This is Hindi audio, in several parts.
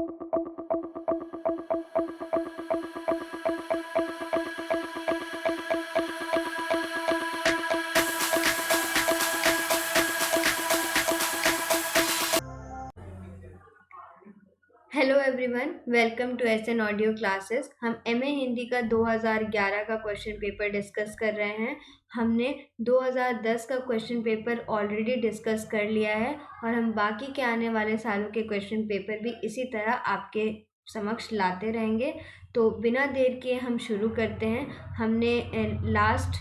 Hello everyone, welcome to SN audio classes. हम एमए हिंदी का 2011 का क्वेश्चन पेपर डिस्कस कर रहे हैं। हमने 2010 का क्वेश्चन पेपर ऑलरेडी डिस्कस कर लिया है और हम बाकी के आने वाले सालों के क्वेश्चन पेपर भी इसी तरह आपके समक्ष लाते रहेंगे। तो बिना देर किए हम शुरू करते हैं। हमने लास्ट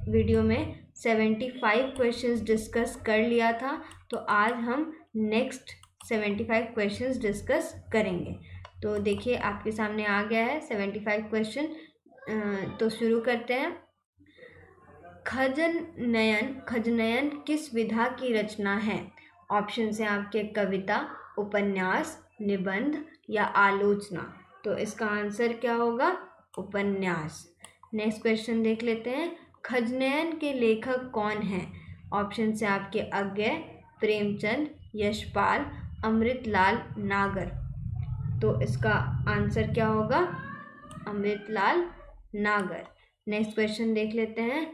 वीडियो में 75 क्वेश्चंस डिस्कस कर लिया था, तो आज हम नेक्स्ट 75 क्वेश्चंस डिस्कस करेंगे। तो देखिए आपके सामने आ गया है 75 क्वेश्चन। तो शुरू करते हैं। खजनयन किस विधा की रचना है? ऑप्शन है आपके कविता, उपन्यास, निबंध या आलोचना। तो इसका आंसर क्या होगा? उपन्यास। नेक्स्ट क्वेश्चन देख लेते हैं। खजनयन के लेखक कौन हैं? ऑप्शन है आपके अज्ञे, प्रेमचंद, यशपाल, अमृतलाल नागर। तो इसका आंसर क्या होगा? अमृतलाल नागर। नेक्स्ट क्वेश्चन देख लेते हैं।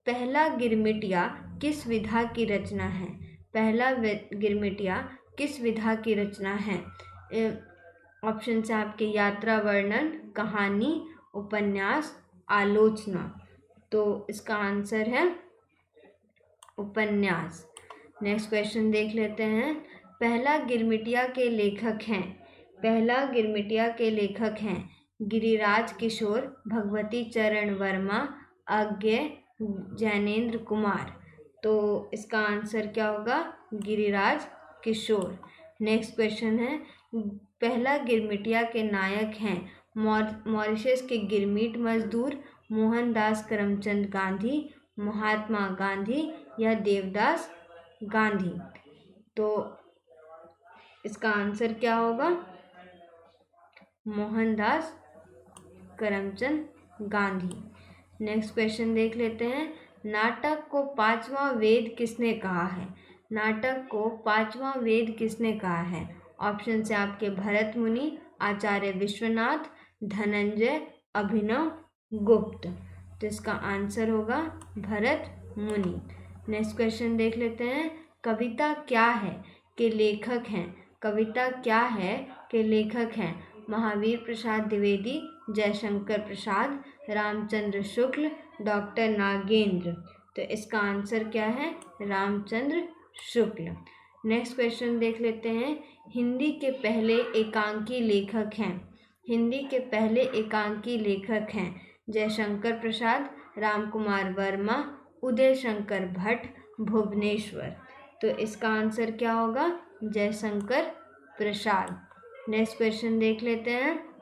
पहला गिरमिटिया किस विधा की रचना है? पहला गिरमिटिया किस विधा की रचना है? ऑप्शन है आपके यात्रा वर्णन, कहानी, उपन्यास, आलोचना। तो इसका आंसर है उपन्यास। नेक्स्ट क्वेश्चन देख लेते हैं। पहला गिरमिटिया के लेखक हैं। पहला गिरमिटिया के लेखक हैं गिरिराज किशोर, भगवती चरण वर्मा, अज्ञे, जैनेन्द्र कुमार। तो इसका आंसर क्या होगा? गिरिराज किशोर। नेक्स्ट क्वेश्चन है। पहला गिरमिटिया के नायक हैं मॉरिशस के गिरमिट मजदूर, मोहनदास करमचंद गांधी, महात्मा गांधी या देवदास गांधी। तो इसका आंसर क्या होगा? मोहनदास करमचंद गांधी। नेक्स्ट क्वेश्चन देख लेते हैं। नाटक को पांचवा वेद किसने कहा है? नाटक को पांचवा वेद किसने कहा है? ऑप्शन से आपके भरत मुनि, आचार्य विश्वनाथ, धनंजय, अभिनव गुप्त। तो इसका आंसर होगा भरत मुनि। नेक्स्ट क्वेश्चन देख लेते हैं। कविता क्या है के लेखक हैं? कविता क्या है के लेखक हैं महावीर प्रसाद द्विवेदी, जयशंकर प्रसाद, रामचंद्र शुक्ल, डॉक्टर नागेंद्र। तो इसका आंसर क्या है? रामचंद्र शुक्ल। नेक्स्ट क्वेश्चन देख लेते हैं। हिंदी के पहले एकांकी लेखक हैं। हिंदी के पहले एकांकी लेखक हैं जयशंकर प्रसाद, रामकुमार वर्मा, उदय शंकर भट्ट, भुवनेश्वर। तो इसका आंसर क्या होगा? जयशंकर प्रसाद। नेक्स्ट क्वेश्चन देख लेते हैं।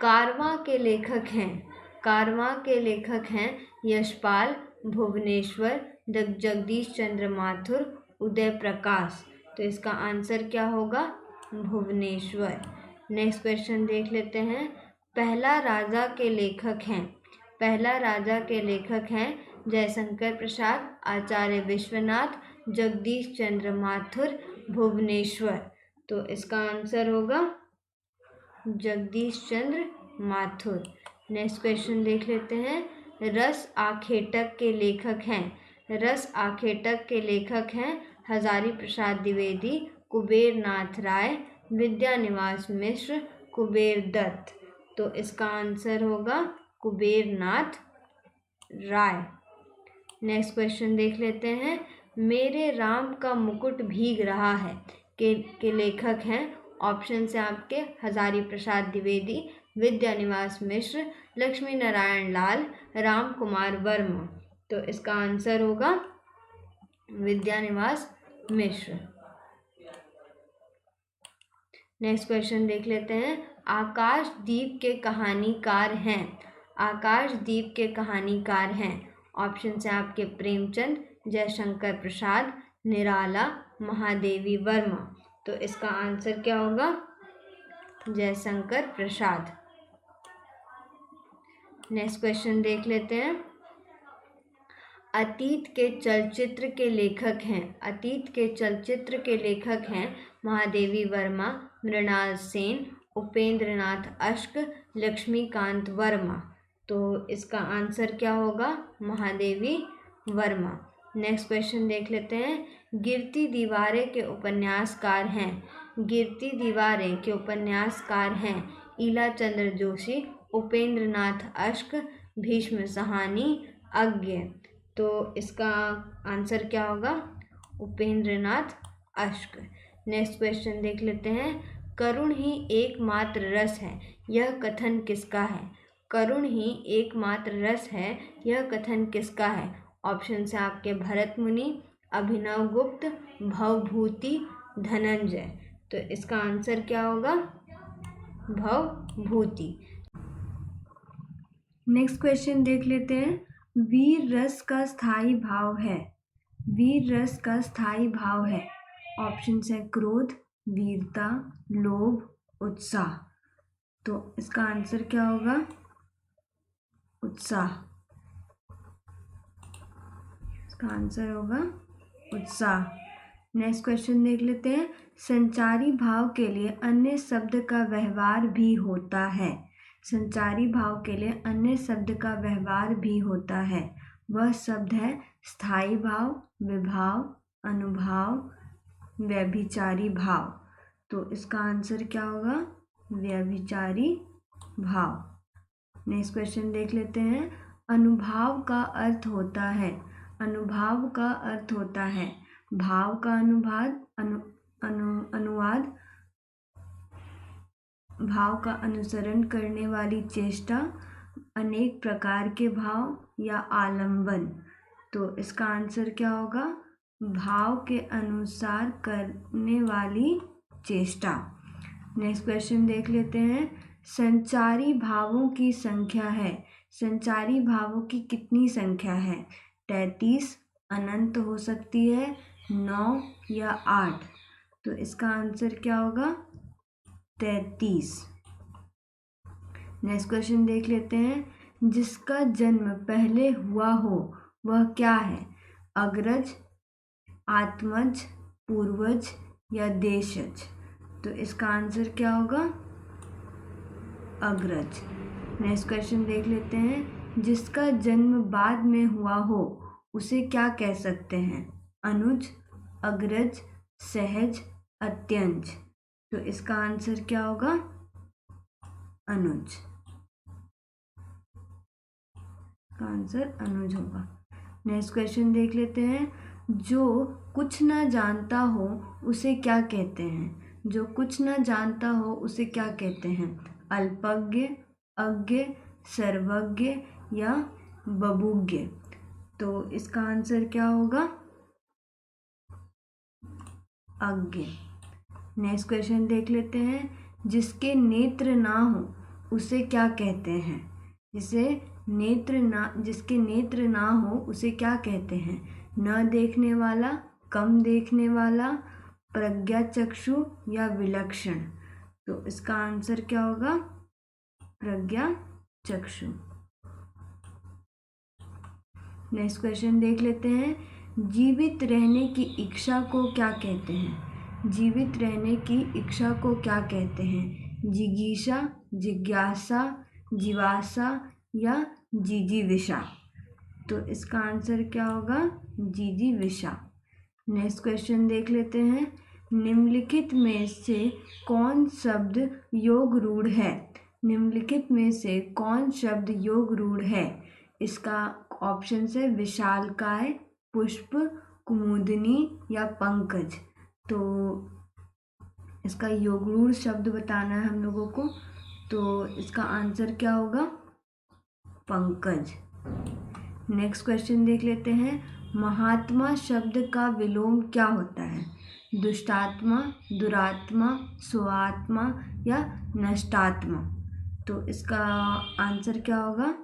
कारवां के लेखक हैं। कारवां के लेखक हैं यशपाल, भुवनेश्वर, जगदीश चंद्र माथुर, उदय प्रकाश। तो इसका आंसर क्या होगा? भुवनेश्वर। नेक्स्ट क्वेश्चन देख लेते हैं। पहला राजा के लेखक हैं। पहला राजा के लेखक हैं जयशंकर प्रसाद, आचार्य विश्वनाथ, जगदीश चंद्र माथुर, भुवनेश्वर। तो इसका आंसर होगा जगदीश चंद्र माथुर। नेक्स्ट क्वेश्चन देख लेते हैं। रस आखेटक के लेखक हैं। रस आखेटक के लेखक हैं हजारी प्रसाद द्विवेदी, कुबेर नाथ राय, विद्यानिवास मिश्र, कुबेर दत्त। तो इसका आंसर होगा कुबेर नाथ राय। नेक्स्ट क्वेश्चन देख लेते हैं। मेरे राम का मुकुट भीग रहा है के लेखक हैं। ऑप्शन से आपके हजारी प्रसाद द्विवेदी, विद्यानिवास मिश्र, लक्ष्मी नारायण लाल, राम कुमार वर्मा। तो इसका आंसर होगा विद्यानिवास मिश्र। नेक्स्ट क्वेश्चन देख लेते हैं। आकाशदीप के कहानीकार हैं। आकाशदीप के कहानीकार हैं। ऑप्शन से आपके प्रेमचंद, जयशंकर प्रसाद, निराला, महादेवी वर्मा। तो इसका आंसर क्या होगा? जयशंकर प्रसाद। नेक्स्ट क्वेश्चन देख लेते हैं। अतीत के चलचित्र के लेखक हैं। अतीत के चलचित्र के लेखक हैं महादेवी वर्मा, मृणाल सेन, उपेंद्र नाथ अश्क, लक्ष्मीकांत वर्मा। तो इसका आंसर क्या होगा? महादेवी वर्मा। नेक्स्ट क्वेश्चन देख लेते हैं। गिरती दीवारें के उपन्यासकार हैं। गिरती दीवारें के उपन्यासकार हैं ईला चंद्र जोशी, उपेंद्र नाथ अश्क, भीष्म सहानी, अज्ञ। तो इसका आंसर क्या होगा? उपेंद्र नाथ अश्क। नेक्स्ट क्वेश्चन देख लेते हैं। करुण ही एकमात्र रस है, यह कथन किसका है? करुण ही एकमात्र रस है, यह कथन किसका है? ऑप्शन है आपके भरत मुनि, अभिनव गुप्त, भवभूति, धनंजय। तो इसका आंसर क्या होगा? भवभूति। नेक्स्ट क्वेश्चन देख लेते हैं। वीर रस का स्थायी भाव है। वीर रस का स्थायी भाव है। ऑप्शन है क्रोध, वीरता, लोभ, उत्साह। तो इसका आंसर क्या होगा? उत्साह। इसका आंसर होगा उत्साह। नेक्स्ट क्वेश्चन देख लेते हैं। संचारी भाव के लिए अन्य शब्द का व्यवहार भी होता है। संचारी भाव के लिए अन्य शब्द का व्यवहार भी होता है। वह शब्द है स्थायी भाव, विभाव, अनुभाव, व्यभिचारी भाव। तो इसका आंसर क्या होगा? व्यभिचारी भाव। नेक्स्ट क्वेश्चन देख लेते हैं। अनुभाव का अर्थ होता है। अनुभाव का अर्थ होता है भाव का अनुवाद, भाव का अनुसरण करने वाली चेष्टा, अनेक प्रकार के भाव या आलंबन। तो इसका आंसर क्या होगा? भाव के अनुसार करने वाली चेष्टा। नेक्स्ट क्वेश्चन देख लेते हैं। संचारी भावों की संख्या है। संचारी भावों की कितनी संख्या है? 33, अनंत हो सकती है, 9 या 8। तो इसका आंसर क्या होगा? 33। नेक्स्ट क्वेश्चन देख लेते हैं। जिसका जन्म पहले हुआ हो वह क्या है? अग्रज, आत्मज, पूर्वज या देशज। तो इसका आंसर क्या होगा? अग्रज। नेक्स्ट क्वेश्चन देख लेते हैं। जिसका जन्म बाद में हुआ हो उसे क्या कह सकते हैं? अनुज, अग्रज, सहज, अत्यंज। तो इसका आंसर क्या होगा? अनुज। इसका आंसर अनुज होगा। नेक्स्ट क्वेश्चन देख लेते हैं। जो कुछ ना जानता हो उसे क्या कहते हैं? जो कुछ ना जानता हो उसे क्या कहते हैं? अल्पज्ञ, अज्ञ, सर्वज्ञ या बबुज्ञ। तो इसका आंसर क्या होगा? अज्ञ। नेक्स्ट क्वेश्चन देख लेते हैं। जिसके नेत्र ना हो उसे क्या कहते हैं? जिसके नेत्र ना हो उसे क्या कहते हैं? न देखने वाला, कम देखने वाला, प्रज्ञा चक्षु या विलक्षण। तो इसका आंसर क्या होगा? प्रज्ञा चक्षु। नेक्स्ट क्वेश्चन देख लेते हैं। जीवित रहने की इच्छा को क्या कहते हैं? जीवित रहने की इच्छा को क्या कहते हैं? जिगीषा, जिज्ञासा, जिवासा या जिजीविषा। तो इसका आंसर क्या होगा? जिजीविषा। नेक्स्ट क्वेश्चन देख लेते हैं। निम्नलिखित में से कौन शब्द योग रूढ़ है? निम्नलिखित में से कौन शब्द योग रूढ़ है? इसका ऑप्शन है विशालकाय, पुष्प, कुमुदिनी या पंकज। तो इसका योग रूढ़ शब्द बताना है हम लोगों को। तो इसका आंसर क्या होगा? पंकज। नेक्स्ट क्वेश्चन देख लेते हैं। महात्मा शब्द का विलोम क्या होता है? दुष्टात्मा, दुरात्मा, स्वात्मा या नष्टात्मा। तो इसका आंसर क्या होगा?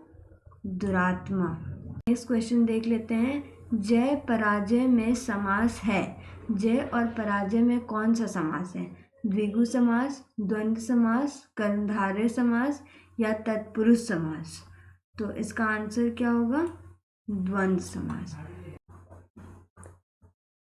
दुरात्मा। नेक्स्ट क्वेश्चन देख लेते हैं। जय पराजय में समास है। जय और पराजय में कौन सा समास है? द्विगु समास, द्वंद्व समास, कर्मधारय समास या तत्पुरुष समास। तो इसका आंसर क्या होगा? द्वंद्व समास।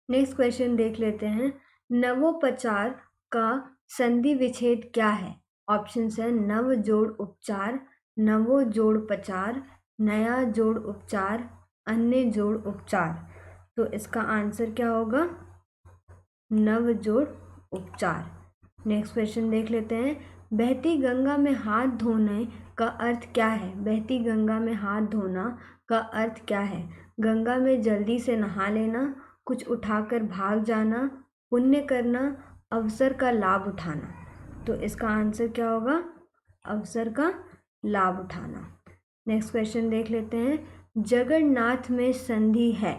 नेक्स्ट क्वेश्चन देख लेते हैं। नवोपचार का संधि विच्छेद क्या है? ऑप्शन है नव जोड़ उपचार, नवो जोड़ पचार, नया जोड़ उपचार, अन्य जोड़ उपचार। तो इसका आंसर क्या होगा? नव जोड़ उपचार। नेक्स्ट क्वेश्चन देख लेते हैं। बहती गंगा में हाथ धोने का अर्थ क्या है? बहती गंगा में हाथ धोना का अर्थ क्या है? गंगा में जल्दी से नहा लेना, कुछ उठाकर भाग जाना, पुण्य करना, अवसर का लाभ उठाना। तो इसका आंसर क्या होगा? अवसर का लाभ उठाना। नेक्स्ट क्वेश्चन देख लेते हैं। जगन्नाथ में संधि है,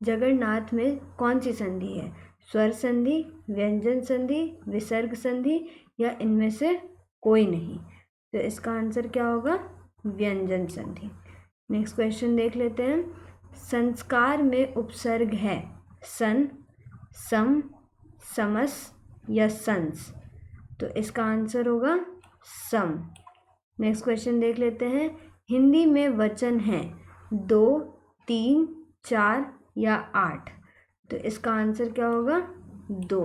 जगन्नाथ में कौन सी संधि है? स्वर संधि, व्यंजन संधि, विसर्ग संधि या इनमें से कोई नहीं। तो इसका आंसर क्या होगा? व्यंजन संधि। नेक्स्ट क्वेश्चन देख लेते हैं। संस्कार में उपसर्ग है सन, सम, समस या संस। तो इसका आंसर होगा सम। नेक्स्ट क्वेश्चन देख लेते हैं। हिंदी में वचन है 2, 3, 4 या 8। तो इसका आंसर क्या होगा? 2।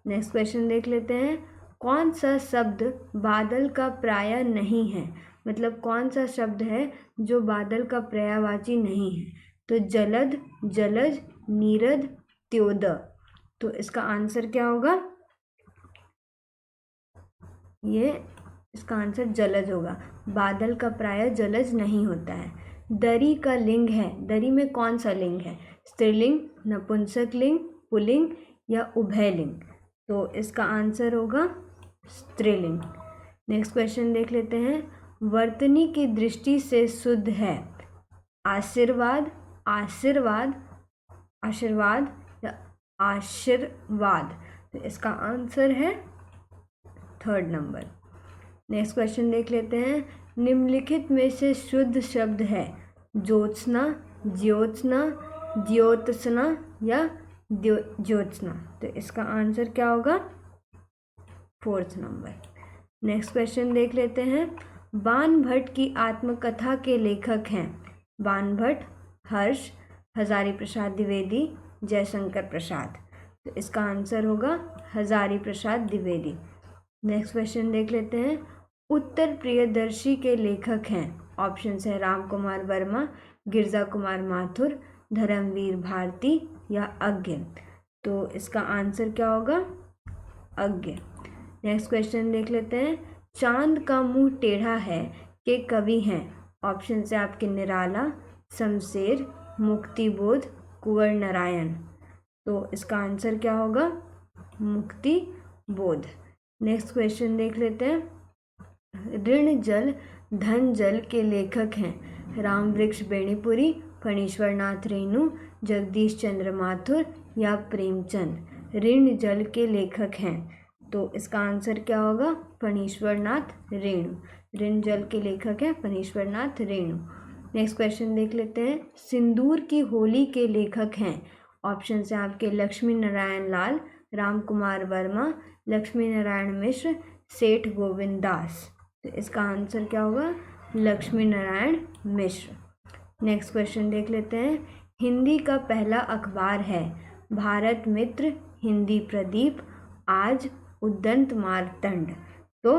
नेक्स्ट क्वेश्चन देख लेते हैं। कौन सा शब्द बादल का प्राय नहीं है? मतलब कौन सा शब्द है जो बादल का पर्यायवाची नहीं है? तो जलद, जलज, नीरद, त्योद। तो इसका आंसर क्या होगा? इसका आंसर जलज होगा। बादल का प्राय जलज नहीं होता है। दरी का लिंग है, दरी में कौन सा लिंग है? स्त्रीलिंग, नपुंसक लिंग, पुल्लिंग या उभयलिंग। तो इसका आंसर होगा स्त्रीलिंग। नेक्स्ट क्वेश्चन देख लेते हैं। वर्तनी की दृष्टि से शुद्ध है आशीर्वाद, आशीर्वाद, आशीर्वाद या आशीर्वाद। तो इसका आंसर है 3rd नंबर। नेक्स्ट क्वेश्चन देख लेते हैं। निम्नलिखित में से शुद्ध शब्द है ज्योत्सना, ज्योत्सना, ज्योत्सना या ज्योत्सना। तो इसका आंसर क्या होगा? 4th number. नेक्स्ट क्वेश्चन देख लेते हैं। बाणभट्ट की आत्मकथा के लेखक हैं बाणभट्ट, हर्ष, हजारी प्रसाद द्विवेदी, जयशंकर प्रसाद। तो इसका आंसर होगा हजारी प्रसाद द्विवेदी। नेक्स्ट क्वेश्चन देख लेते हैं। उत्तर प्रियदर्शी के लेखक हैं। ऑप्शन है राम कुमार वर्मा, गिरजा कुमार माथुर, धर्मवीर भारती या अज्ञ। तो इसका आंसर क्या होगा? अज्ञ। नेक्स्ट क्वेश्चन देख लेते हैं। चांद का मुंह टेढ़ा है के कवि हैं। ऑप्शन से आपके निराला, शमशेर, मुक्तिबोध, कुंवर नारायण। तो इसका आंसर क्या होगा? मुक्तिबोध। नेक्स्ट क्वेश्चन देख लेते हैं। ऋण जल धन जल के लेखक हैं रामवृक्ष बेनीपुरी, फणीश्वर नाथ रेणु, जगदीश चंद्र माथुर या प्रेमचंद। ऋण जल के लेखक हैं। तो इसका आंसर क्या होगा? फणीश्वर नाथ रेणु। ऋण जल के लेखक हैं फणीश्वर नाथ रेणु। नेक्स्ट क्वेश्चन देख लेते हैं। सिंदूर की होली के लेखक हैं। ऑप्शन से आपके लक्ष्मी नारायण लाल, राम कुमार वर्मा, लक्ष्मी नारायण मिश्र, सेठ गोविंद दास। तो इसका आंसर क्या होगा? लक्ष्मी नारायण मिश्र। नेक्स्ट क्वेश्चन देख लेते हैं। हिंदी का पहला अखबार है भारत मित्र, हिंदी प्रदीप, आज, उद्दंत मार्तंड। तो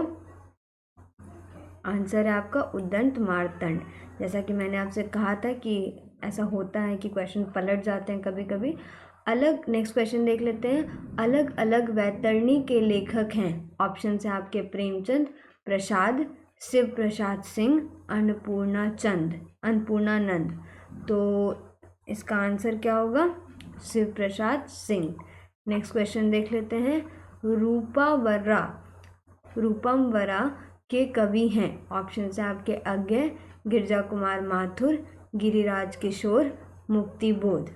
आंसर है आपका उद्दंत मार्तंड। जैसा कि मैंने आपसे कहा था कि ऐसा होता है कि क्वेश्चन पलट जाते हैं कभी कभी। नेक्स्ट क्वेश्चन देख लेते हैं। अलग अलग वैतरणी के लेखक हैं। ऑप्शन से आपके प्रेमचंद, प्रसाद, शिव प्रसाद सिंह, अन्नपूर्णानंद। तो इसका आंसर क्या होगा? शिव प्रसाद सिंह। नेक्स्ट क्वेश्चन देख लेते हैं। रूपमवरा के कवि हैं। ऑप्शन से आपके अज्ञ, गिरजा कुमार माथुर, गिरिराज किशोर, मुक्तिबोध।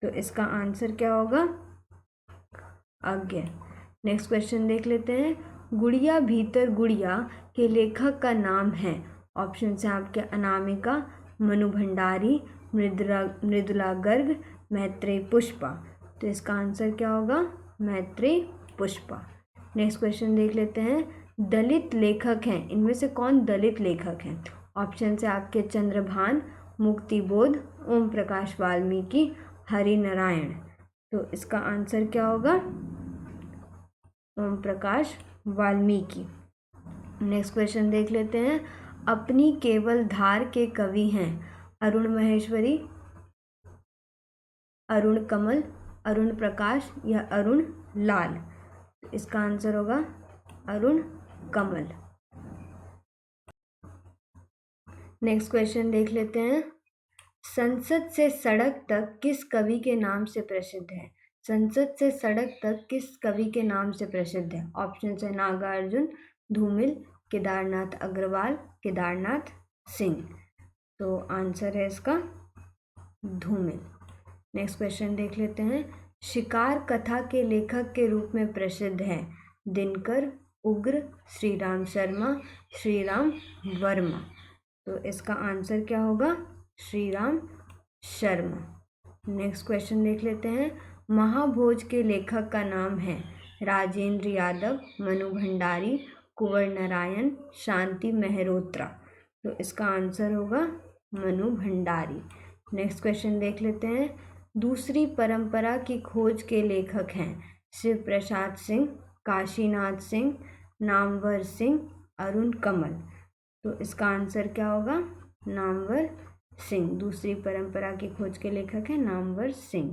तो इसका आंसर क्या होगा? अज्ञ। नेक्स्ट क्वेश्चन देख लेते हैं। गुड़िया भीतर गुड़िया के लेखक का नाम है। ऑप्शन से आपके अनामिका, मनु भंडारी, मृदुला गर्ग, मैत्रेय पुष्पा। तो इसका आंसर क्या होगा? मैत्रेय पुष्पा। नेक्स्ट क्वेश्चन देख लेते हैं। दलित लेखक हैं, इनमें से कौन दलित लेखक हैं? ऑप्शन से आपके चंद्रभान, मुक्तिबोध, ओम प्रकाश वाल्मीकि, हरि नारायण। तो इसका आंसर क्या होगा? ओम प्रकाश वाल्मीकि। नेक्स्ट क्वेश्चन देख लेते हैं। अपनी केवल धार के कवि हैं अरुण महेश्वरी, अरुण कमल, अरुण प्रकाश या अरुण लाल। तो इसका आंसर होगा अरुण कमल। नेक्स्ट क्वेश्चन देख लेते हैं। संसद से सड़क तक किस कवि के नाम से प्रसिद्ध है? संसद से सड़क तक किस कवि के नाम से प्रसिद्ध है? ऑप्शन है नागार्जुन, धूमिल, केदारनाथ अग्रवाल, केदारनाथ सिंह। तो आंसर है इसका धूमिल। नेक्स्ट क्वेश्चन देख लेते हैं। शिकार कथा के लेखक के रूप में प्रसिद्ध है दिनकर, उग्र, श्रीराम शर्मा, श्रीराम वर्मा। तो इसका आंसर क्या होगा? श्रीराम शर्मा। नेक्स्ट क्वेश्चन देख लेते हैं। महाभोज के लेखक का नाम है राजेंद्र यादव, मनु भंडारी, कुंवर नारायण, शांति मेहरोत्रा। तो इसका आंसर होगा मनु भंडारी। नेक्स्ट क्वेश्चन देख लेते हैं। दूसरी परंपरा की खोज के लेखक हैं शिव प्रसाद सिंह, काशीनाथ सिंह, नामवर सिंह, अरुण कमल। तो इसका आंसर क्या होगा? नामवर सिंह। दूसरी परंपरा की खोज के लेखक हैं नामवर सिंह।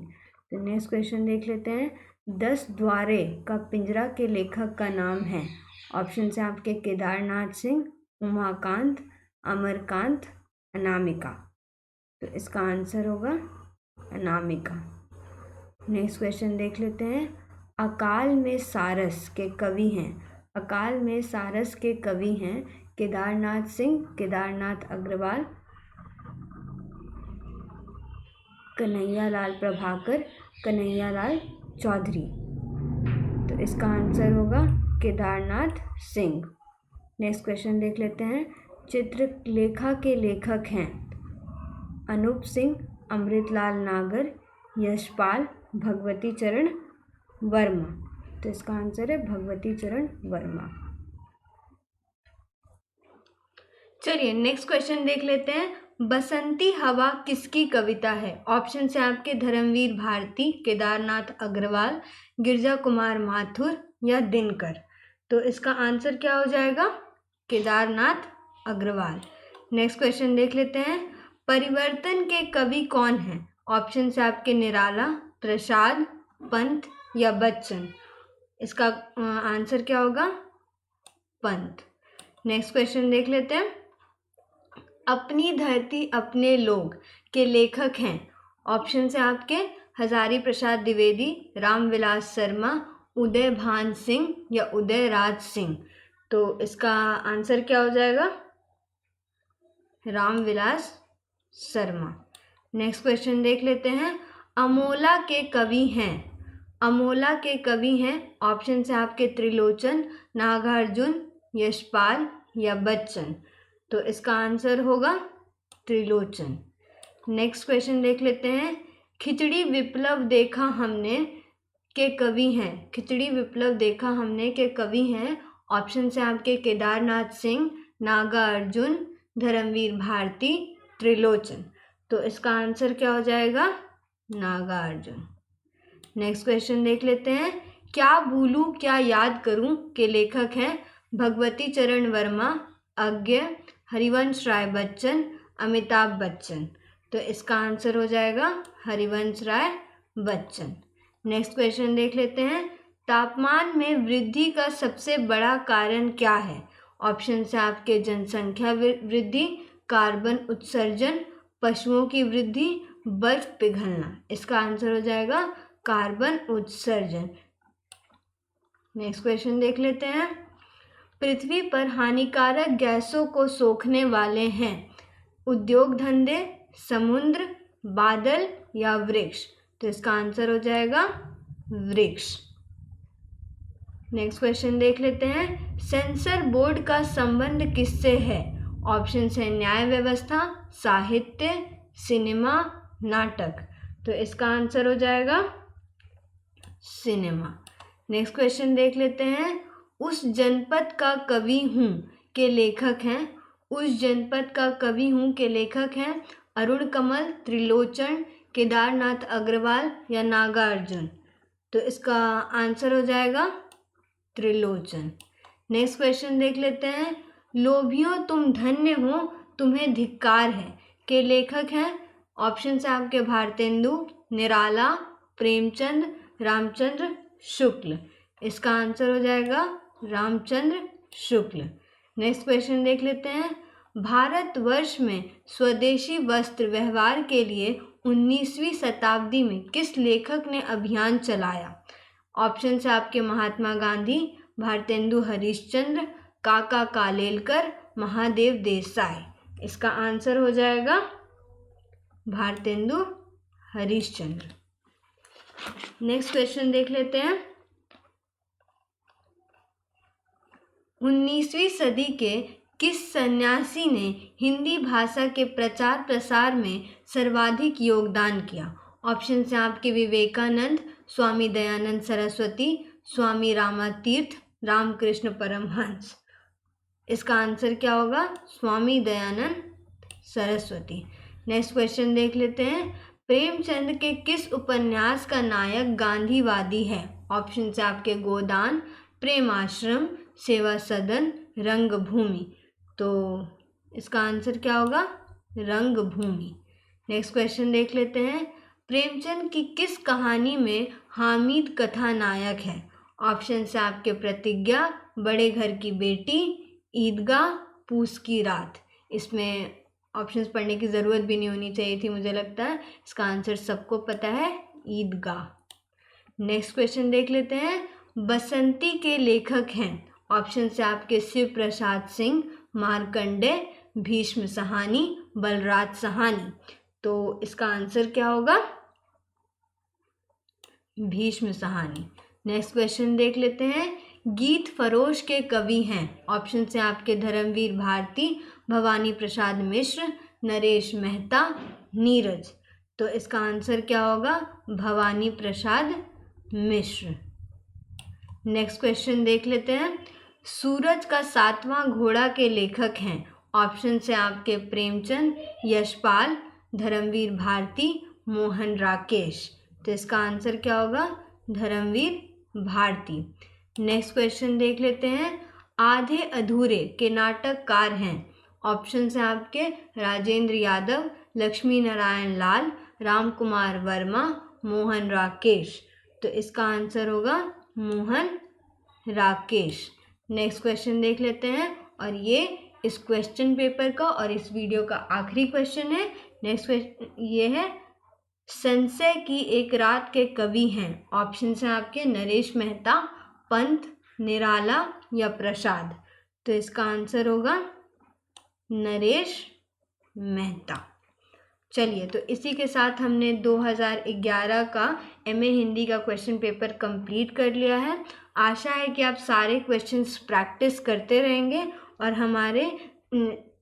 तो नेक्स्ट क्वेश्चन देख लेते हैं। 10 द्वारे का पिंजरा के लेखक का नाम है। ऑप्शन से आपके केदारनाथ सिंह, उमाकांत, अमरकांत, अनामिका। तो इसका आंसर होगा अनामिका। नेक्स्ट क्वेश्चन देख लेते हैं। अकाल में सारस के कवि हैं। अकाल में सारस के कवि हैं केदारनाथ सिंह, केदारनाथ अग्रवाल, कन्हैयालाल प्रभाकर, कन्हैयालाल चौधरी। तो इसका आंसर होगा केदारनाथ सिंह। नेक्स्ट क्वेश्चन देख लेते हैं। चित्रलेखा के लेखक हैं अनूप सिंह, अमृतलाल नागर, यशपाल, भगवती चरण वर्मा। तो इसका आंसर है भगवती चरण वर्मा। चलिए नेक्स्ट क्वेश्चन देख लेते हैं। बसंती हवा किसकी कविता है? ऑप्शन से आपके धर्मवीर भारती, केदारनाथ अग्रवाल, गिरजा कुमार माथुर या दिनकर। तो इसका आंसर क्या हो जाएगा? केदारनाथ अग्रवाल। नेक्स्ट क्वेश्चन देख लेते हैं। परिवर्तन के कवि कौन हैं? ऑप्शन से आपके निराला, प्रसाद, पंत या बच्चन। इसका आंसर क्या होगा? पंत। नेक्स्ट क्वेश्चन देख लेते हैं। अपनी धरती अपने लोग के लेखक हैं। ऑप्शन से आपके हजारी प्रसाद द्विवेदी, रामविलास शर्मा, उदय भान सिंह या उदय राज सिंह। तो इसका आंसर क्या हो जाएगा? रामविलास शर्मा। नेक्स्ट क्वेश्चन देख लेते हैं। अमोला के कवि हैं। अमोला के कवि हैं। ऑप्शन से आपके त्रिलोचन, नागार्जुन, यशपाल या बच्चन। तो इसका आंसर होगा त्रिलोचन। नेक्स्ट क्वेश्चन देख लेते हैं। खिचड़ी विप्लव देखा हमने के कवि हैं। खिचड़ी विप्लव देखा हमने के कवि हैं। ऑप्शन से आपके केदारनाथ सिंह, नागार्जुन, धर्मवीर भारती, त्रिलोचन। तो इसका आंसर क्या हो जाएगा? नागार्जुन। नेक्स्ट क्वेश्चन देख लेते हैं। क्या भूलूं क्या याद करूं के लेखक हैं भगवती चरण वर्मा, अज्ञ, हरिवंश राय बच्चन, अमिताभ बच्चन। तो इसका आंसर हो जाएगा हरिवंश राय बच्चन। नेक्स्ट क्वेश्चन देख लेते हैं। तापमान में वृद्धि का सबसे बड़ा कारण क्या है? ऑप्शन से आपके जनसंख्या वृद्धि, कार्बन उत्सर्जन, पशुओं की वृद्धि, बर्फ पिघलना। इसका आंसर हो जाएगा कार्बन उत्सर्जन। नेक्स्ट क्वेश्चन देख लेते हैं। पृथ्वी पर हानिकारक गैसों को सोखने वाले हैं उद्योग धंधे, समुद्र, बादल या वृक्ष। तो इसका आंसर हो जाएगा वृक्ष। नेक्स्ट क्वेश्चन देख लेते हैं। सेंसर बोर्ड का संबंध किससे है? ऑप्शन है न्याय व्यवस्था, साहित्य, सिनेमा, नाटक। तो इसका आंसर हो जाएगा सिनेमा। नेक्स्ट क्वेश्चन देख लेते हैं। उस जनपद का कवि हूँ के लेखक हैं। उस जनपद का कवि हूँ के लेखक हैं अरुण कमल, त्रिलोचन, केदारनाथ अग्रवाल या नागार्जुन। तो इसका आंसर हो जाएगा त्रिलोचन। नेक्स्ट क्वेश्चन देख लेते हैं। लोभियों तुम धन्य हो, तुम्हें धिक्कार है के लेखक हैं? ऑप्शन है आपके भारतेंदु, निराला, प्रेमचंद, रामचंद्र शुक्ल। इसका आंसर हो जाएगा रामचंद्र शुक्ल। नेक्स्ट क्वेश्चन देख लेते हैं। भारतवर्ष में स्वदेशी वस्त्र व्यवहार के लिए 19वीं शताब्दी में किस लेखक ने अभियान चलाया? ऑप्शन है आपके महात्मा गांधी, भारतेंदु हरिश्चंद्र, काका कालेलकर, महादेव देसाई। इसका आंसर हो जाएगा भारतेंदु हरिश्चंद्र। नेक्स्ट क्वेश्चन देख लेते हैं। 19वीं सदी के किस सन्यासी ने हिंदी भाषा के प्रचार प्रसार में सर्वाधिक योगदान किया? ऑप्शन है आपके विवेकानंद, स्वामी दयानंद सरस्वती, स्वामी रामातीर्थ, रामकृष्ण परमहंस। इसका आंसर क्या होगा? स्वामी दयानंद सरस्वती। नेक्स्ट क्वेश्चन देख लेते हैं। प्रेमचंद के किस उपन्यास का नायक गांधीवादी है? ऑप्शन है आपके गोदान, प्रेमाश्रम, सेवा सदन, रंगभूमि। तो इसका आंसर क्या होगा? रंगभूमि। नेक्स्ट क्वेश्चन देख लेते हैं। प्रेमचंद की किस कहानी में हामिद कथानायक है? ऑप्शन है आपके प्रतिज्ञा, बड़े घर की बेटी, ईदगाह, पूस की रात। इसमें ऑप्शंस पढ़ने की ज़रूरत भी नहीं होनी चाहिए थी मुझे लगता है। इसका आंसर सबको पता है, ईदगाह। नेक्स्ट क्वेश्चन देख लेते हैं। बसंती के लेखक हैं? ऑप्शन है आपके शिव प्रसाद सिंह, मार्कंडेय, भीष्म साहनी, बलराज साहनी। तो इसका आंसर क्या होगा? भीष्म साहनी। नेक्स्ट क्वेश्चन देख लेते हैं। गीत फरोश के कवि हैं? ऑप्शन है आपके धर्मवीर भारती, भवानी प्रसाद मिश्र, नरेश मेहता, नीरज। तो इसका आंसर क्या होगा? भवानी प्रसाद मिश्र। नेक्स्ट क्वेश्चन देख लेते हैं। सूरज का 7वां घोड़ा के लेखक हैं? ऑप्शन है आपके प्रेमचंद, यशपाल, धर्मवीर भारती, मोहन राकेश। तो इसका आंसर क्या होगा? धर्मवीर भारती। नेक्स्ट क्वेश्चन देख लेते हैं। आधे अधूरे के नाटककार हैं? ऑप्शन है आपके राजेंद्र यादव, लक्ष्मी नारायण लाल, राम कुमार वर्मा, मोहन राकेश। तो इसका आंसर होगा मोहन राकेश। नेक्स्ट क्वेश्चन देख लेते हैं, और ये इस क्वेश्चन पेपर का और इस वीडियो का आखिरी क्वेश्चन है। नेक्स्ट क्वेश्चन ये है। संशय की एक रात के कवि हैं? ऑप्शन है आपके नरेश मेहता, पंत, निराला या प्रसाद। तो इसका आंसर होगा नरेश मेहता। चलिए, तो इसी के साथ हमने 2011 का MA हिंदी का क्वेश्चन पेपर कंप्लीट कर लिया है। आशा है कि आप सारे क्वेश्चंस प्रैक्टिस करते रहेंगे और हमारे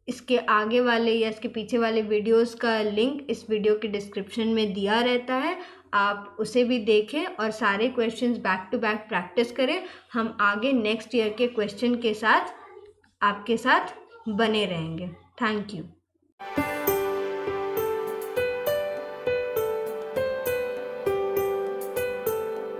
इसके आगे वाले या इसके पीछे वाले वीडियोस का लिंक इस वीडियो के डिस्क्रिप्शन में दिया रहता है। आप उसे भी देखें और सारे questions back to back practice करें। हम आगे नेक्स्ट ईयर के क्वेश्चन के साथ आपके साथ बने रहेंगे। Thank you.